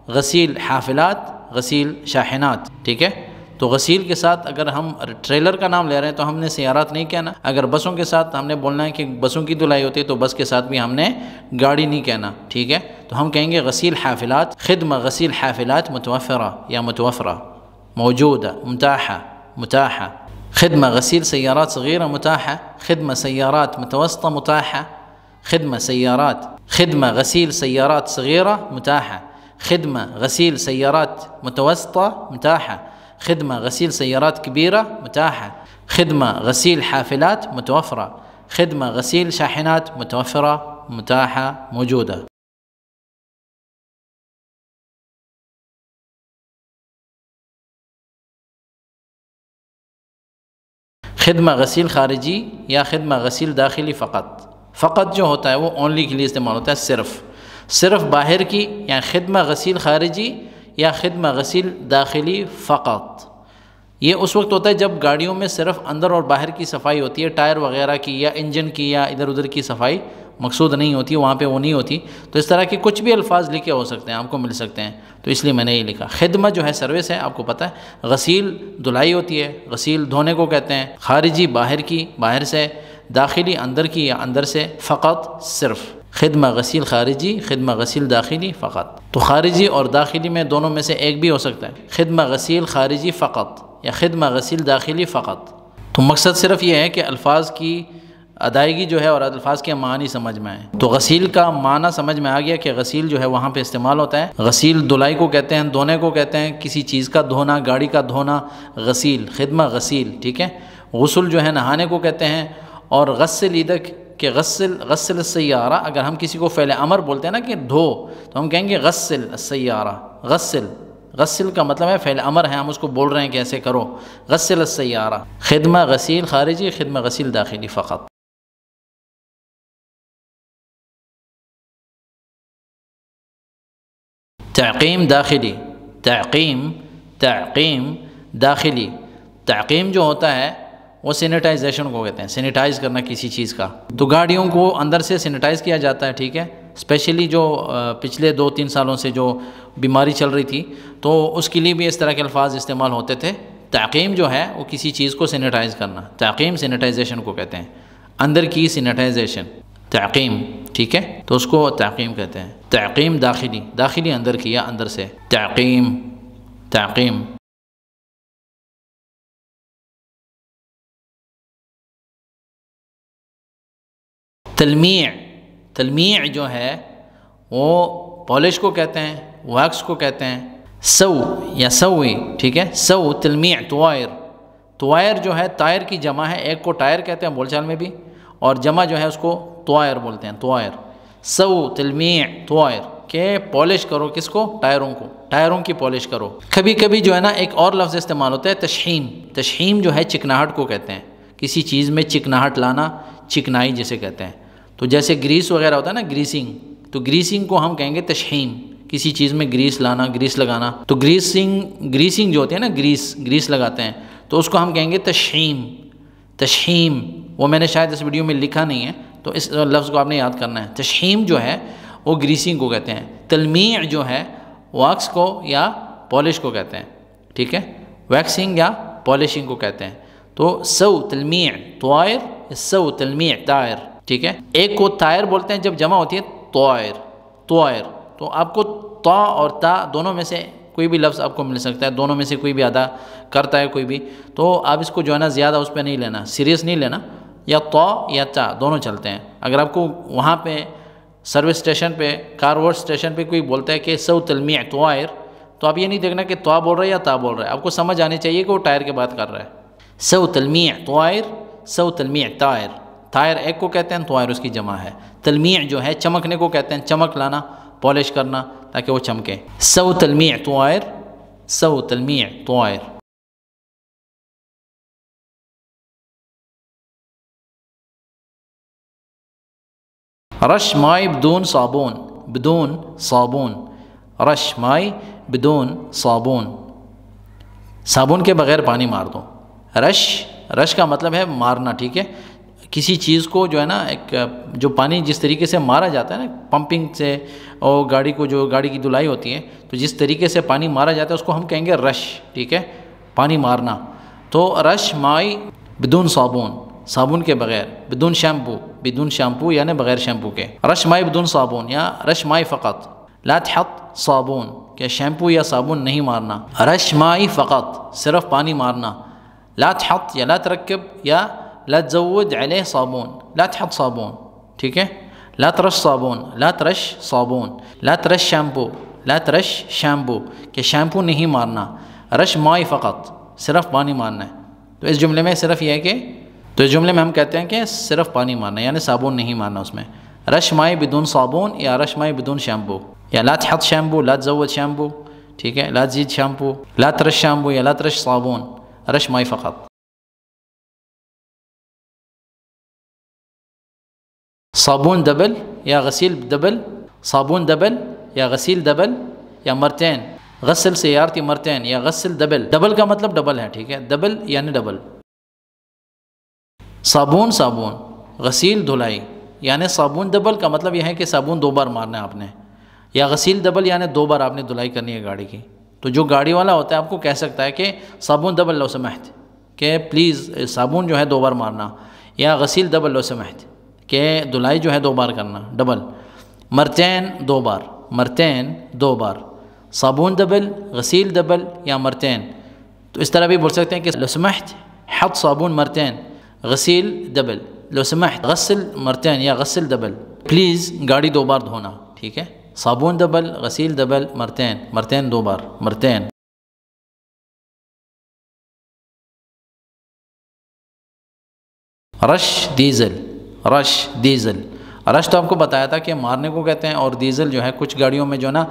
غسیل حافلات، غسیل شاحنات، ٹھیک ہے۔ تو غسیل کے ساتھ اگر ہم ٹریلر کا نام لے رہے ہیں تو ہم نے سیارات نہیں کہنا، اگر بسوں کے ساتھ ہم نے بولنا ہے کہ بسوں کی دھلائی ہوتی ہے تو بس کے ساتھ بھی ہم نے گاڑی نہیں کہنا، ٹھیک ہے۔ تو ہم کہیں گے غسیل حافلات، خدمہ غسیل حافلات متوفرہ یا متوفرہ، موجودہ، متاحہ، متاحہ، خدمة غسيل سيارات صغيرة متاحة، خدمة سيارات متوسطة متاحة، خدمة سيارات، خدمة غسيل سيارات صغيرة متاحة، خدمة غسيل سيارات متوسطة متاحة، خدمة غسيل سيارات كبيرة متاحة، خدمة غسيل حافلات متوفرة، خدمة غسيل شاحنات متوفرة متاحة موجودة. خدمہ غسیل خارجی یا خدمہ غسیل داخلی فقط، فقط جو ہوتا ہے وہ اونلی کے لیے استعمال ہوتا ہے، صرف باہر کی، یا خدمہ غسیل خارجی یا خدمہ غسیل داخلی فقط۔ یہ اس وقت ہوتا ہے جب گاڑیوں میں صرف اندر اور باہر کی صفائی ہوتی ہے، ٹائر وغیرہ کی یا انجن کی یا ادھر ادھر کی صفائی مقصود نہیں ہوتی، وہاں پہ وہ نہیں ہوتی، تو اس طرح کے کچھ بھی الفاظ لکھے ہو سکتے ہیں، آپ کو مل سکتے ہیں، تو اس لیے میں نے یہ لکھا۔ خدمہ جو ہے سروس ہے، آپ کو پتہ ہے، غسیل دھلائی ہوتی ہے، غسیل دھونے کو کہتے ہیں، خارجی باہر کی، باہر سے، داخلی اندر کی یا اندر سے، فقط صرف، خدمہ غسیل خارجی، خدمہ غسیل داخلی فقط۔ تو خارجی اور داخلی میں دونوں میں سے ایک بھی ہو سکتا ہے، خدمہ غسیل خارجی فقط یا خدمہ غسیل داخلی فقط۔ تو مقصد صرف یہ ہے کہ الفاظ کی ادائیگی جو ہے اور الفاظ کے معنی سمجھ میں آئے۔ تو غسیل کا معنی سمجھ میں آ گیا کہ غسیل جو ہے وہاں پہ استعمال ہوتا ہے، غسیل دھلائی کو کہتے ہیں، دھونے کو کہتے ہیں، کسی چیز کا دھونا، گاڑی کا دھونا، غسیل، خدمہ غسیل، ٹھیک ہے۔ غسل جو ہے نہانے کو کہتے ہیں، اور غسل یدک کہ غسل السیارہ، اگر ہم کسی کو فعل امر بولتے ہیں نا کہ دھو، تو ہم کہیں گے غسل السیارہ۔ غسل کا مطلب ہے فعل امر ہے، ہم اس کو بول رہے ہیں کہ ایسے کرو، غسل السیارہ۔ خدمہ غسیل خارجی، خدمہ غسیل داخلی فقط۔ تعقیم داخلی، تعقیم داخلی۔ تعقیم جو ہوتا ہے وہ سینیٹائزیشن کو کہتے ہیں، سینیٹائز کرنا کسی چیز کا۔ تو گاڑیوں کو اندر سے سینیٹائز کیا جاتا ہے، ٹھیک ہے، اسپیشلی جو پچھلے 2-3 سالوں سے جو بیماری چل رہی تھی، تو اس کے لیے بھی اس طرح کے الفاظ استعمال ہوتے تھے۔ تعقیم جو ہے وہ کسی چیز کو سینیٹائز کرنا، تعقیم سینیٹائزیشن کو کہتے ہیں، اندر کی سینیٹائزیشن تعقیم، ٹھیک ہے، تو اس کو تعقیم کہتے ہیں۔ تعقیم داخلی اندر کی یا اندر سے، تعقیم۔ تلمیع جو ہے وہ پالش کو کہتے ہیں، ویکس کو کہتے ہیں۔ سو یا سوی، ٹھیک ہے، سو تلمیع طوائر جو ہے طائر کی جمع ہے، ایک کو ٹائر کہتے ہیں بول چال میں بھی، اور جمع جو ہے اس کو طوائر بولتے ہیں، طوائر۔ سو تلمیع طوائر، کہ پالش کرو کس کو؟ ٹائروں کی پالش کرو۔ کبھی کبھی جو ہے نا ایک اور لفظ استعمال ہوتا ہے تشحیم جو ہے چکناہٹ کو کہتے ہیں، کسی چیز میں چکناہٹ لانا، چکنائی جسے کہتے ہیں۔ تو جیسے گریس وغیرہ ہوتا ہے نا، گریسنگ، تو گریسنگ کو ہم کہیں گے تشحیم، کسی چیز میں گریس لانا، گریس لگانا۔ تو گریسنگ جو ہوتی ہے نا، گریس لگاتے ہیں، تو اس کو ہم کہیں گے تشحیم۔ وہ میں نے شاید اس ویڈیو میں لکھا نہیں ہے، تو اس لفظ کو آپ نے یاد کرنا ہے۔ تشحیم جو ہے وہ گریسنگ کو کہتے ہیں، تلمیع جو ہے واکس کو یا پالش کو کہتے ہیں، ٹھیک ہے، ویکسنگ یا پالشنگ کو کہتے ہیں۔ تو سو تلمیع طوائر، سو تلمیع طائر، ٹھیک ہے۔ ایک کو طائر بولتے ہیں جب جمع ہوتی ہے طوائر۔ تو آپ کو تا اور تا دونوں میں سے کوئی بھی لفظ آپ کو مل سکتا ہے، دونوں میں سے کوئی بھی ادا کرتا ہے کوئی بھی، تو آپ اس کو جو ہے نا زیادہ اس پہ نہیں لینا، سیریس نہیں لینا، یا تا یا تا دونوں چلتے ہیں۔ اگر آپ کو وہاں پہ سروس اسٹیشن پہ، کار واش اسٹیشن پہ کوئی بولتا ہے کہ سو تلمیع طوائر، تو آپ یہ نہیں دیکھنا کہ تا بول رہا ہے یا تا بول رہا ہے، آپ کو سمجھ آنی چاہیے کہ وہ ٹائر کی بات کر رہا ہے۔ سو تلمیع طوائر، سو تلمیع طائر ایک کو کہتے ہیں، طوائر اس کی جمع ہے۔ تلمیع جو ہے چمکنے کو کہتے ہیں، چمک لانا، پالش کرنا تاکہ وہ چمکے۔ سو تلمیع طوائر، سو تلمیع طوائر۔ رش مائی بدون صابون، رش مائی بدون صابون کے بغیر پانی مار دو۔ رش کا مطلب ہے مارنا، ٹھیک ہے، کسی چیز کو جو ہے نا، ایک جو پانی جس طریقے سے مارا جاتا ہے نا پمپنگ سے، اور گاڑی کو جو گاڑی کی دھلائی ہوتی ہے، تو جس طریقے سے پانی مارا جاتا ہے اس کو ہم کہیں گے رش، ٹھیک ہے، پانی مارنا۔ تو رش مائی بدون صابن کے بغیر، بدون شیمپو یعنی بغیر شیمپو کے۔ رش مائی بدون صابون یا رش مائی فقط، لا تحط صابون، کہ شیمپو یا صابن نہیں مارنا۔ رش مائی فقط، صرف پانی مارنا۔ لا تحط یا لا ترکب یا لا تزود علیہ صابون، لا تحط صابون، ٹھیک ہے، لا ترش صابون، لا ترش شیمپو، کہ شیمپو نہیں مارنا۔ رش مائی فقط، صرف پانی مارنا ہے۔ تو اس جملے میں صرف یہ ہے کہ، تو اس جملے میں ہم کہتے ہیں کہ صرف پانی مارنا یعنی صابن نہیں مارنا اس میں۔ رش مائی بدون صابون یا رش مائی بدون شیمپو، یا لا تحط شیمپو، لا تزود شیمپو، ٹھیک ہے، لا تزید شیمپو، لا ترش شیمپو یا لا ترش صابون، رش مائی فقط۔ صابون دبل یا غسیل دبل، صابون دبل یا غسیل دبل یا مرتين، غسل سيارتي مرتين یا غسل دبل۔ دبل کا مطلب ڈبل ہے، ٹھیک ہے، دبل یعنی ڈبل۔ صابون غسیل دھلائی، یعنی صابون دبل کا مطلب یہ ہے کہ صابون 2 بار مارنا ہے آپ نے، یا غسیل دبل یعنی 2 بار آپ نے دھلائی کرنی ہے گاڑی کی۔ تو جو گاڑی والا ہوتا ہے آپ کو کہہ سکتا ہے کہ صابون دبل لو سمحت، کہ پلیز صابون جو ہے 2 بار مارنا، یا غسیل دبل لو سمحت، کہ دھلائی جو ہے 2 بار کرنا، ڈبل۔ مرتين 2 بار، مرتين 2 بار، صابون دبل، غسیل دبل یا مرتين۔ تو اس طرح بھی بول سکتے ہیں کہ لو سمحت حط صابون مرتين، غسیل دبل، لو سمحت غسل مرتين یا غسل دبل، پلیز گاڑی 2 بار دھونا، ٹھیک ہے، صابون دبل، غسیل دبل، مرتين 2 بار، مرتين۔ رش رش ڈیزل. رش تو آپ کو بتایا تھا کہ مارنے کو کہتے ہیں, اور ڈیزل جو ہے کچھ گاڑیوں میں جو ہے نا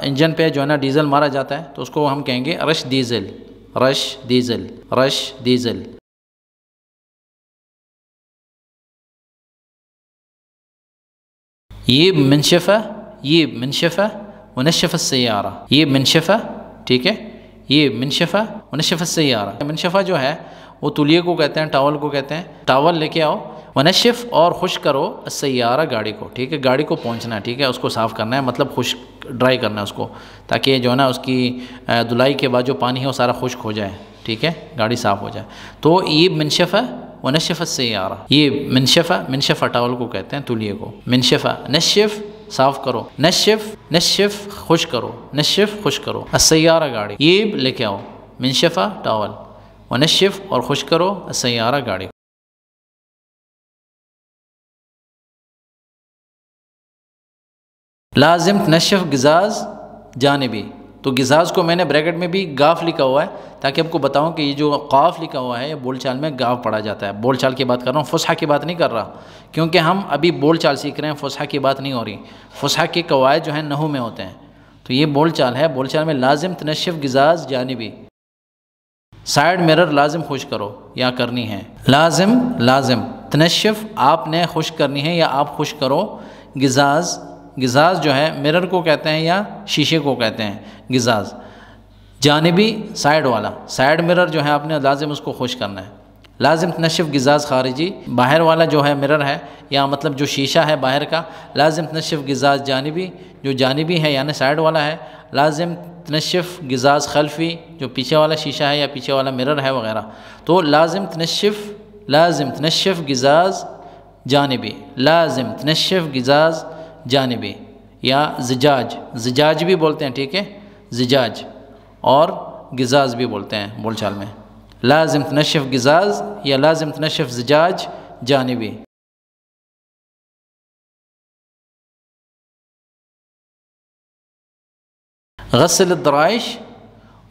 انجن پہ جو ہے نا ڈیزل مارا جاتا ہے تو اس کو ہم کہیں گے رش ڈیزل, رش ڈیزل, رش ڈیزل. یہ منشفہ, یہ منشفہ ونشف السیارہ, یہ منشفہ, ٹھیک ہے, یہ منشفہ ونشف السیارہ. منشفہ جو ہے وہ تولیے کو کہتے ہیں, ٹاول کو کہتے ہیں. ٹاول لے کے آؤ, ونشف اور خشک کرو السیارہ گاڑی کو, ٹھیک ہے, گاڑی کو پہنچنا ہے, ٹھیک ہے, اس کو صاف کرنا ہے, مطلب خشک ڈرائی کرنا ہے اس کو, تاکہ جو ہے نا اس کی دھلائی کے بعد جو پانی ہے وہ سارا خشک ہو جائے, ٹھیک ہے, گاڑی صاف ہو جائے. تو یہ منشفہ ونشف السیارہ, یہ منشفہ, منشفہ ٹاول کو کہتے ہیں تولیے کو. منشفہ نشف صاف کرو, نشف نشف خشک کرو, نشف خشک کرو السیارہ گاڑی. یہ لے کے آؤ منشفہ ٹاول, ونشف اور خشک کرو السیارہ گاڑی. لازم تنشف غزاز جانبی, تو غزاز کو میں نے بریکٹ میں بھی گاف لکھا ہوا ہے تاکہ آپ کو بتاؤں کہ یہ جو قاف لکھا ہوا ہے یہ بول چال میں گاف پڑھا جاتا ہے. بول چال کی بات کر رہا ہوں, فصحا کی بات نہیں کر رہا, کیونکہ ہم ابھی بول چال سیکھ رہے ہیں, فصحا کی بات نہیں ہو رہی. فصحا کے قواعد جو ہیں نحو میں ہوتے ہیں, تو یہ بول چال ہے. بول چال میں لازم تنشف غزاز جانبی, سائڈ مرر لازم خشک کرو یا کرنی ہے. لازم, لازم تنشف آپ نے خشک کرنی ہے یا آپ خشک کرو. غزاز, غزاز جو ہے مرر کو کہتے ہیں یا شیشے کو کہتے ہیں غزاز. جانبی سائڈ والا, سائڈ مرر جو ہے آپ نے لازم اس کو خشک کرنا ہے. لازم تنشف غزاز خارجی, باہر والا جو ہے مرر ہے یا مطلب جو شیشہ ہے باہر کا. لازم تنشف غزاز جانبی, جو جانبی ہے یعنی سائڈ والا ہے. لازم تنشف غزاز خلفی, جو پیچھے والا شیشہ ہے یا پیچھے والا مرر ہے وغیرہ. تو لازم تنشف, لازم تنشف غزاز جانبی, لازم تنشف غزاز جانبی. یا زجاج, زجاج بھی بولتے ہیں, ٹھیک ہے, زجاج, اور غزاز بھی بولتے ہیں بول چال میں. لازم تنشف غزاز یا لازم تنشف زجاج جانبی. غسل الدرائش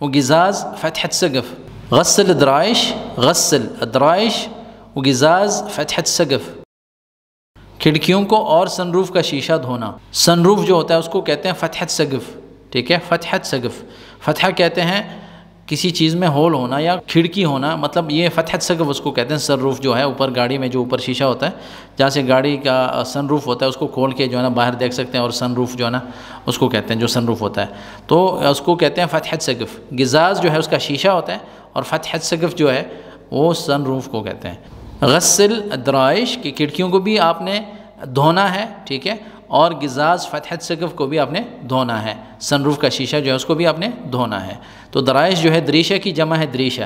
وغزاز فتحة سقف, غسل الدرائش, غسل الدرائش وغزاز فتحة سقف. کھڑکیوں کو اور سن روف کا شیشہ دھونا. سن روف جو ہوتا ہے اس کو کہتے ہیں فتحة سقف, ٹھیک ہے, فتحة سقف. فتحہ کہتے ہیں کسی چیز میں ہول ہونا یا کھڑکی ہونا, مطلب یہ فتحة سقف اس کو کہتے ہیں. سن روف جو ہے اوپر گاڑی میں جو اوپر شیشہ ہوتا ہے, جہاں سے گاڑی کا سن روف ہوتا ہے اس کو کھول کے جو ہے نا باہر دیکھ سکتے ہیں, اور سن روف جو ہے نا اس کو کہتے ہیں جو سن روف ہوتا ہے, تو اس کو کہتے ہیں فتحة سقف. غزاز جو ہے اس کا شیشہ ہوتا ہے, اور فتحة سقف جو ہے وہ سن روف کو کہتے ہیں. غسل الدرائش کی کھڑکیوں کو بھی آپ نے دھونا ہے, ٹھیک ہے, اور غزاز فتحة سقف کو بھی آپ نے دھونا ہے. سن روف کا شیشہ جو ہے اس کو بھی آپ نے دھونا ہے. تو درائش جو ہے دریشہ کی جمع ہے دریشہ,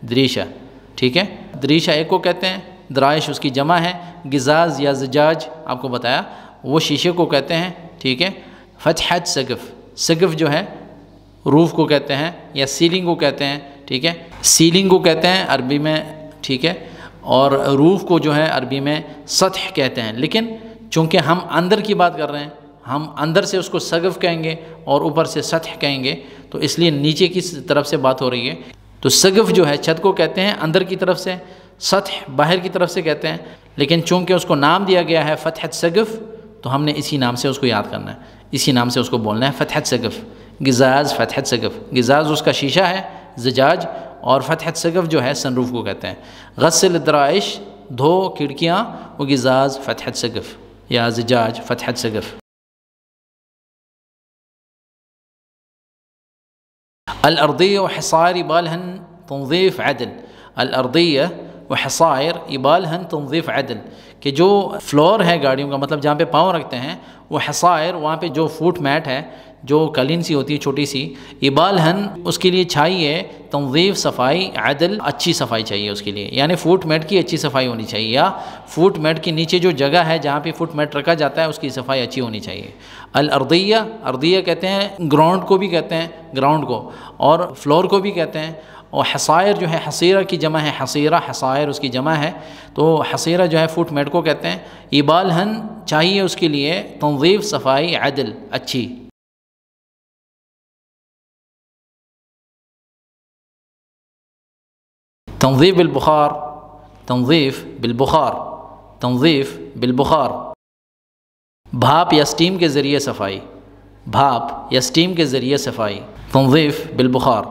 دریشہ, ٹھیک ہے. دریشہ ایک کو کہتے ہیں, درائش اس کی جمع ہے. غزاز یا زجاج آپ کو بتایا وہ شیشے کو کہتے ہیں, ٹھیک ہے. فتحة سقف, سقف جو ہے روف کو کہتے ہیں یا سیلنگ کو کہتے ہیں, ٹھیک ہے, سیلنگ کو کہتے ہیں عربی میں, ٹھیک ہے, اور روف کو جو ہے عربی میں سطح کہتے ہیں. لیکن چونکہ ہم اندر کی بات کر رہے ہیں, ہم اندر سے اس کو سقف کہیں گے اور اوپر سے سطح کہیں گے, تو اس لیے نیچے کی طرف سے بات ہو رہی ہے. تو سقف جو ہے چھت کو کہتے ہیں اندر کی طرف سے, سطح باہر کی طرف سے کہتے ہیں. لیکن چونکہ اس کو نام دیا گیا ہے فتحة سقف, تو ہم نے اسی نام سے اس کو یاد کرنا ہے, اسی نام سے اس کو بولنا ہے فتحة سقف. غزاز فتحة سقف, غزاز اس کا شیشہ ہے زجاج, اور فتحة سقف جو ہے سن روف کو کہتے ہیں. غسل الدرائش دھو کھڑکیاں, وغزاز فتحة سقف یا زجاج فتحة سقف. الأرضية وحصائر يبالهن تنظيف عدل. الأرضية وحصائر يبالهن تنظيف عدل, کہ جو فلور ہے گاڑیوں کا, مطلب جہاں پہ پاؤں رکھتے ہیں, وہ حصائر وہاں پہ جو فوٹ میٹ ہے, جو قالین سی ہوتی ہے چھوٹی سی, يبالهن اس کے لیے چاہیے تنظیف صفائی, عدل اچھی صفائی چاہیے اس کے لیے, یعنی فوٹ میٹ کی اچھی صفائی ہونی چاہیے, یا فوٹ میٹ کے نیچے جو جگہ ہے جہاں پہ فوٹ میٹ رکھا جاتا ہے اس کی صفائی اچھی ہونی چاہیے. الارضیہ, ارضیہ کہتے ہیں گراؤنڈ کو بھی کہتے ہیں, گراؤنڈ کو, اور فلور کو بھی کہتے ہیں. اور حصائر جو ہے حصیرہ کی جمع ہے, حصیرہ, حصائر اس کی جمع ہے, تو حصیرہ جو ہے فوٹ میٹ کو کہتے ہیں. يبالهن چاہیے اس کے لیے تنظیف صفائی, عدل اچھی. تنظیف بالبخار, تنظیف بالبخار, تنظیف بالبخار، بھاپ یا سٹیم کے ذریعے صفائی، بھاپ یا سٹیم کے ذریعے صفائی، تنظیف بالبخار۔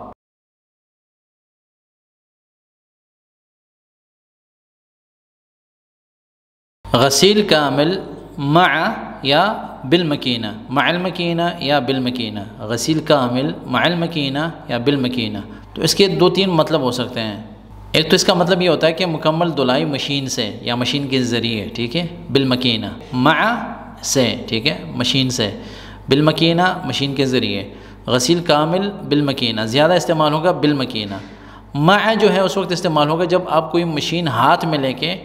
غسیل کامل مع یا بالمکینہ، مع المکینہ یا بالمکینہ، غسیل کامل مع المکینہ یا بالمکینہ۔ تو اس کے دو تین مطلب ہو سکتے ہیں۔ ایک تو اس کا مطلب یہ ہوتا ہے کہ مکمل دھلائی مشین سے یا مشین کے ذریعے، ٹھیک ہے، بالمکینہ، مع سے، ٹھیک ہے، مشین سے، بالمکینہ مشین کے ذریعے، غسیل کامل بالمکینہ، زیادہ استعمال ہوگا بالمکینہ۔ مع جو ہے اس وقت استعمال ہوگا جب آپ کوئی مشین ہاتھ میں لے کے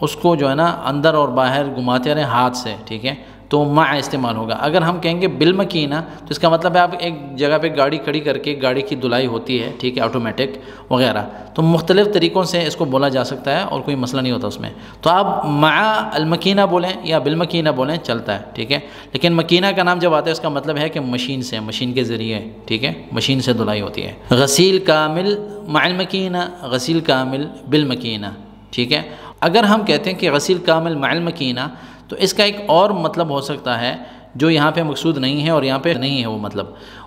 اس کو جو ہے نا اندر اور باہر گھماتے رہیں ہاتھ سے، ٹھیک ہے، تو مع استعمال ہوگا۔ اگر ہم کہیں گے بالمکینہ تو اس کا مطلب ہے آپ ایک جگہ پہ گاڑی کھڑی کر کے گاڑی کی دھلائی ہوتی ہے، ٹھیک ہے، آٹومیٹک وغیرہ، تو مختلف طریقوں سے اس کو بولا جا سکتا ہے اور کوئی مسئلہ نہیں ہوتا اس میں۔ تو آپ مع المکینہ بولیں یا بالمکینہ بولیں چلتا ہے، ٹھیک ہے، لیکن مکینہ کا نام جب آتا ہے اس کا مطلب ہے کہ مشین سے، مشین کے ذریعے، ٹھیک ہے، مشین سے دھلائی ہوتی ہے۔ غسیل کامل مع المکینہ، غسیل کامل بالمکینہ، ٹھیک ہے۔ اگر ہم کہتے ہیں کہ غسیل کامل مع المکینہ تو اس کا ایک اور مطلب ہو سکتا ہے جو یہاں پہ مقصود نہیں ہے اور یہاں پہ نہیں ہے، وہ مطلب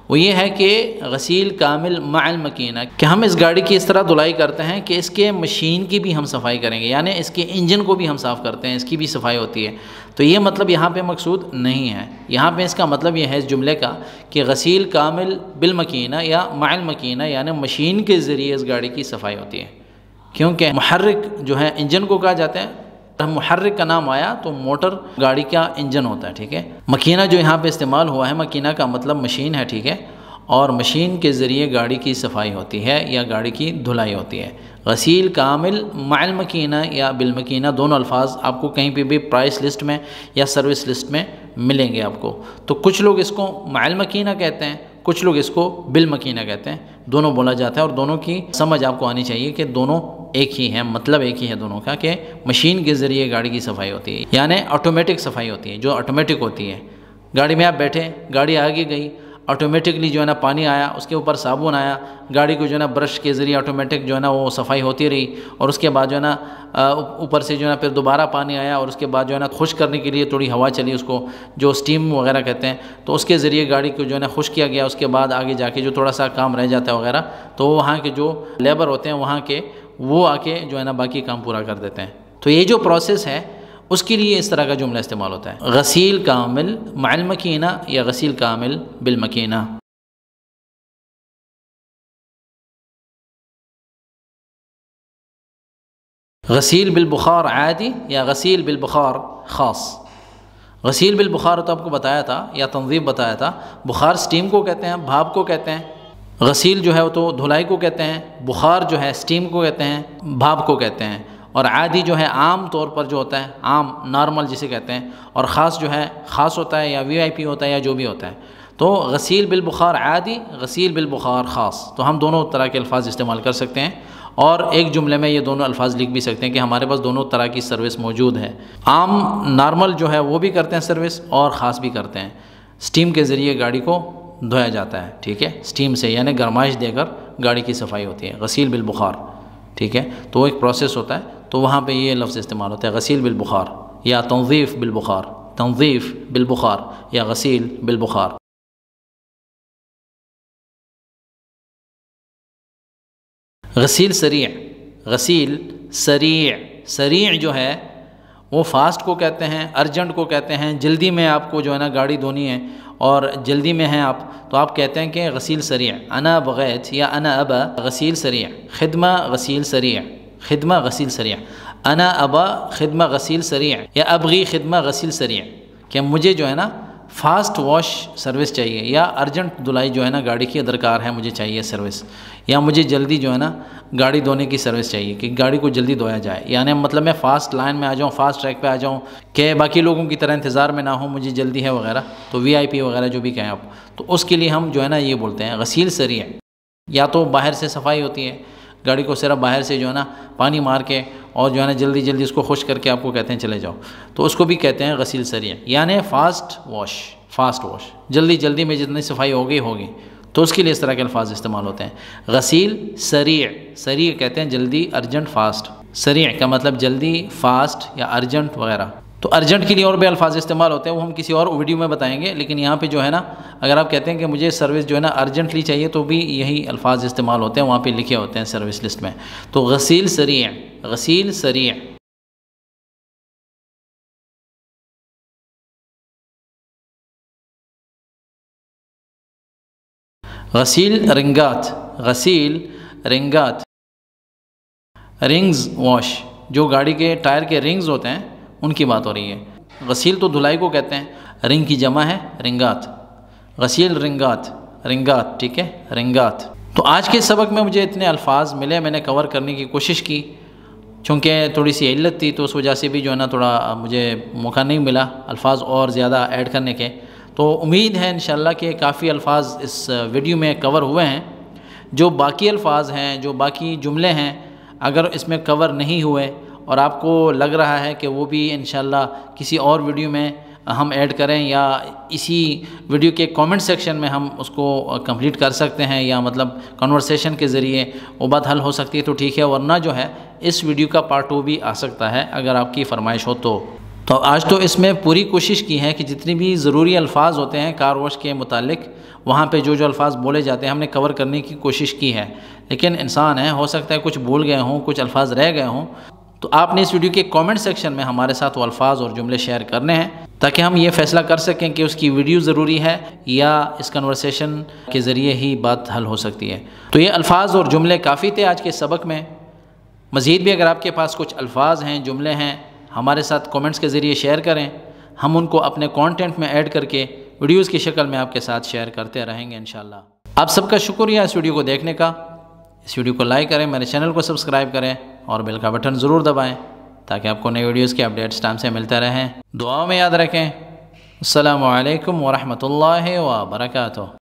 وہ یہ ہے کہ غسیل کامل مع المکینہ کہ ہم اس گاڑی کی اس طرح دھلائی کرتے ہیں کہ اس کے مشین کی بھی ہم صفائی کریں گے، یعنی اس کے انجن کو بھی ہم صاف کرتے ہیں، اس کی بھی صفائی ہوتی ہے۔ تو یہ مطلب یہاں پہ مقصود نہیں ہے، یہاں پہ اس کا مطلب یہ ہے اس جملے کا کہ غسیل کامل بالمکینہ یا مع المکینہ یعنی مشین کے ذریعے اس گاڑی کی صفائی ہوتی ہے، کیونکہ محرک جو ہے انجن کو کہا جاتا ہے۔ محرک کا نام آیا تو موٹر گاڑی کا انجن ہوتا ہے، ٹھیک ہے۔ مکینہ جو یہاں پہ استعمال ہوا ہے، مکینہ کا مطلب مشین ہے، ٹھیک ہے، اور مشین کے ذریعے گاڑی کی صفائی ہوتی ہے یا گاڑی کی دھلائی ہوتی ہے۔ غسیل کامل مع المکینہ یا بالمکینہ دونوں الفاظ آپ کو کہیں پہ بھی پرائس لسٹ میں یا سروس لسٹ میں ملیں گے آپ کو۔ تو کچھ لوگ اس کو مع المکینہ کہتے ہیں، کچھ لوگ اس کو بالمکینہ کہتے ہیں، دونوں بولا جاتا ہے اور دونوں کی سمجھ آپ کو آنی چاہیے کہ دونوں ایک ہی ہیں، مطلب ایک ہی ہے دونوں کا کہ مشین کے ذریعے گاڑی کی صفائی ہوتی ہے، یعنی آٹومیٹک صفائی ہوتی ہے، جو آٹومیٹک ہوتی ہے۔ گاڑی میں آپ بیٹھے، گاڑی آگے گئی، آٹومیٹکلی جو ہے نا پانی آیا، اس کے اوپر صابن آیا، گاڑی کو جو ہے نا برش کے ذریعے آٹومیٹک جو ہے نا وہ صفائی ہوتی رہی، اور اس کے بعد جو ہے نا اوپر سے جو ہے نا پھر دوبارہ پانی آیا، اور اس کے بعد جو ہے نا خشک کرنے کے لیے تھوڑی ہوا چلی، اس کو جو سٹیم وغیرہ کہتے ہیں، تو اس کے ذریعے گاڑی کو جو ہے نا خشک کیا گیا۔ اس کے بعد آگے جا کے جو تھوڑا سا کام رہ جاتا ہے وغیرہ، تو وہاں کے جو لیبر ہوتے ہیں وہاں کے، وہ آ کے جو ہے نا باقی کام پورا کر دیتے ہیں۔ تو یہ جو پروسیس ہے اس کے لیے اس طرح کا جملہ استعمال ہوتا ہے، غسیل کامل مع المکینہ یا غسیل کامل بالمکینہ۔ غسیل بالبخار عادی یا غسیل بالبخار خاص۔ غسیل بالبخار تو آپ کو بتایا تھا یا تنظیف بتایا تھا، بخار سٹیم کو کہتے ہیں، بھاپ کو کہتے ہیں، غسیل جو ہے وہ تو دھلائی کو کہتے ہیں، بخار جو ہے سٹیم کو کہتے ہیں، بھاپ کو کہتے ہیں، اور عادی جو ہے عام طور پر جو ہوتا ہے، عام نارمل جسے کہتے ہیں، اور خاص جو ہے خاص ہوتا ہے یا VIP ہوتا ہے یا جو بھی ہوتا ہے۔ تو غسیل بالبخار عادی، غسیل بالبخار خاص، تو ہم دونوں طرح کے الفاظ استعمال کر سکتے ہیں، اور ایک جملے میں یہ دونوں الفاظ لکھ بھی سکتے ہیں کہ ہمارے پاس دونوں طرح کی سروس موجود ہے۔ عام نارمل جو ہے وہ بھی کرتے ہیں سروس، اور خاص بھی کرتے ہیں۔ سٹیم کے ذریعے گاڑی کو دھویا جاتا ہے، ٹھیک ہے، سٹیم سے یعنی گرمائش دے کر گاڑی کی صفائی ہوتی ہے، غسیل بالبخار، ٹھیک ہے۔ تو وہ ایک پروسیس ہوتا ہے، تو وہاں پہ یہ لفظ استعمال ہوتا ہے، غسیل بالبخار یا تنظیف بالبخار، تنظیف بالبخار یا غسیل بالبخار۔ غسیل سریع، غسیل سریع، سریع جو ہے وہ فاسٹ کو کہتے ہیں، ارجنٹ کو کہتے ہیں، جلدی میں آپ کو جو ہے نا گاڑی دھونی ہے اور جلدی میں ہیں آپ، تو آپ کہتے ہیں کہ غسیل سریع۔ انا بغیت یا انا ابا غسیل سریع، خدمہ غسیل سریع، خدمہ غسیل سریع، انا ابا خدمہ غسیل سریع یا ابغی خدمہ غسیل سریع، کہ مجھے جو ہے نا فاسٹ واش سروس چاہیے یا ارجنٹ دھلائی جو ہے نا گاڑی کی درکار ہے، مجھے چاہیے سروس، یا مجھے جلدی جو ہے نا گاڑی دھونے کی سروس چاہیے کہ گاڑی کو جلدی دھویا جائے، یعنی مطلب میں فاسٹ لائن میں آ جاؤں، فاسٹ ٹریک پہ آ جاؤں کہ باقی لوگوں کی طرح انتظار میں نہ ہوں، مجھے جلدی ہے وغیرہ، تو VIP وغیرہ جو بھی کہیں آپ، تو اس کے لیے ہم جو ہے نا یہ بولتے ہیں غسیل سریع۔ یا تو باہر سے صفائی ہوتی ہے، گاڑی کو صرف باہر سے جو ہے نا پانی مار کے اور جو ہے نا جلدی جلدی اس کو خشک کر کے آپ کو کہتے ہیں چلے جاؤ، تو اس کو بھی کہتے ہیں غسیل سریع، یعنی فاسٹ واش، فاسٹ واش، جلدی جلدی میں جتنی صفائی ہوگی، تو اس کے لیے اس طرح کے الفاظ استعمال ہوتے ہیں۔ غسیل سریع، سریع کہتے ہیں جلدی، ارجنٹ، فاسٹ۔ سریع کا مطلب جلدی، فاسٹ یا ارجنٹ وغیرہ۔ تو ارجنٹ کے لیے اور بھی الفاظ استعمال ہوتے ہیں، وہ ہم کسی اور ویڈیو میں بتائیں گے، لیکن یہاں پہ جو ہے نا اگر آپ کہتے ہیں کہ مجھے سروس جو ہے نا ارجنٹلی چاہیے تو بھی یہی الفاظ استعمال ہوتے ہیں، وہاں پہ لکھے ہوتے ہیں سروس لسٹ میں۔ تو غسیل سریع، غسیل سریع۔ غسیل رنگات، غسیل رنگات، رنگز واش، جو گاڑی کے ٹائر کے رنگز ہوتے ہیں ان کی بات ہو رہی ہے۔ غسیل تو دھلائی کو کہتے ہیں، رنگ کی جمع ہے رنگات، غسیل رنگات، رنگات، ٹھیک ہے، رنگات۔ تو آج کے سبق میں مجھے اتنے الفاظ ملے، میں نے کور کرنے کی کوشش کی، چونکہ تھوڑی سی علت تھی تو اس وجہ سے بھی جو ہے نا تھوڑا مجھے موقع نہیں ملا الفاظ اور زیادہ ایڈ کرنے کے۔ تو امید ہے انشاءاللہ کہ کافی الفاظ اس ویڈیو میں کور ہوئے ہیں۔ جو باقی الفاظ ہیں، جو باقی جملے ہیں، اگر اس میں کور نہیں ہوئے اور آپ کو لگ رہا ہے کہ وہ بھی انشاءاللہ کسی اور ویڈیو میں ہم ایڈ کریں یا اسی ویڈیو کے کامنٹ سیکشن میں ہم اس کو کمپلیٹ کر سکتے ہیں یا مطلب کنورسیشن کے ذریعے وہ بات حل ہو سکتی ہے تو ٹھیک ہے، ورنہ جو ہے اس ویڈیو کا پارٹ 2 بھی آ سکتا ہے اگر آپ کی فرمائش ہو تو آج تو اس میں پوری کوشش کی ہے کہ جتنی بھی ضروری الفاظ ہوتے ہیں کار واش کے متعلق، وہاں پہ جو الفاظ بولے جاتے ہیں ہم نے کور کرنے کی کوشش کی ہے، لیکن انسان ہے، ہو سکتا ہے کچھ بھول گئے ہوں، کچھ الفاظ رہ گئے ہوں، تو آپ نے اس ویڈیو کے کامنٹ سیکشن میں ہمارے ساتھ وہ الفاظ اور جملے شیئر کرنے ہیں تاکہ ہم یہ فیصلہ کر سکیں کہ اس کی ویڈیو ضروری ہے یا اس کنورسیشن کے ذریعے ہی بات حل ہو سکتی ہے۔ تو یہ الفاظ اور جملے کافی تھے آج کے سبق میں۔ مزید بھی اگر آپ کے پاس کچھ الفاظ ہیں، جملے ہیں، ہمارے ساتھ کومنٹس کے ذریعے شیئر کریں، ہم ان کو اپنے کانٹینٹ میں ایڈ کر کے ویڈیوز کی شکل میں آپ کے ساتھ شیئر کرتے رہیں گے انشاءاللہ۔ آپ سب کا شکریہ اس ویڈیو کو دیکھنے کا۔ اس ویڈیو کو لائک کریں، میرے چینل کو سبسکرائب کریں اور بیل کا بٹن ضرور دبائیں تاکہ آپ کو نئی ویڈیوز کے اپڈیٹس ٹائم سے ملتے رہیں۔ دعاؤں میں یاد رکھیں۔ السلام علیکم ورحمۃ اللہ وبرکاتہ۔